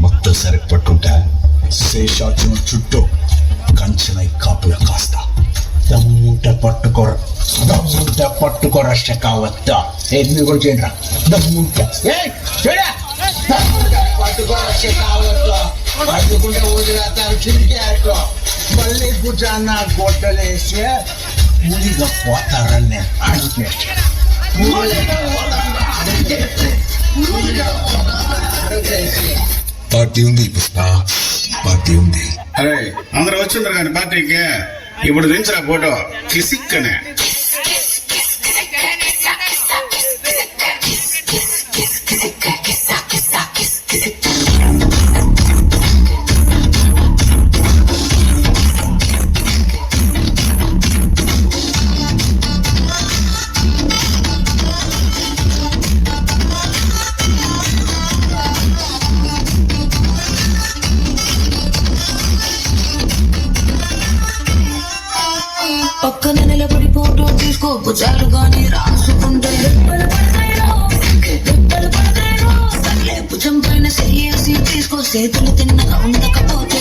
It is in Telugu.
మొత్తం సరే పట్టుకుంటా శేషాచం చుట్టూ కంచెనై కాపులా కాస్తా దమ్ముంటే పట్టుకోరా షెకావత్త మీరు కూడా చేయండి దమ్ముంటే పట్టుకోరా షెకావత్త పట్టుకుంటే వదిలేస్తారు చిరికాక మళ్ళీ కూర్చొన్న గొడ్డలేసి ఊరిగా పోతారని నేను అడిగేసి పార్టీ ఉంది పుష్ప పార్టీ ఉంది. అరే అందరూ వచ్చిండ్రు కానీ పార్టీకి ఇప్పుడు దించరా ఫోటో కిసిక్కనే. పక్కన నిలబడి ఫోటో తీసుకో భుజాలు గాని రాసుకుంటే భుజం పైన చెయ్యేసి తీసుకో చేతులు తిన్నగా ఉండకపోతే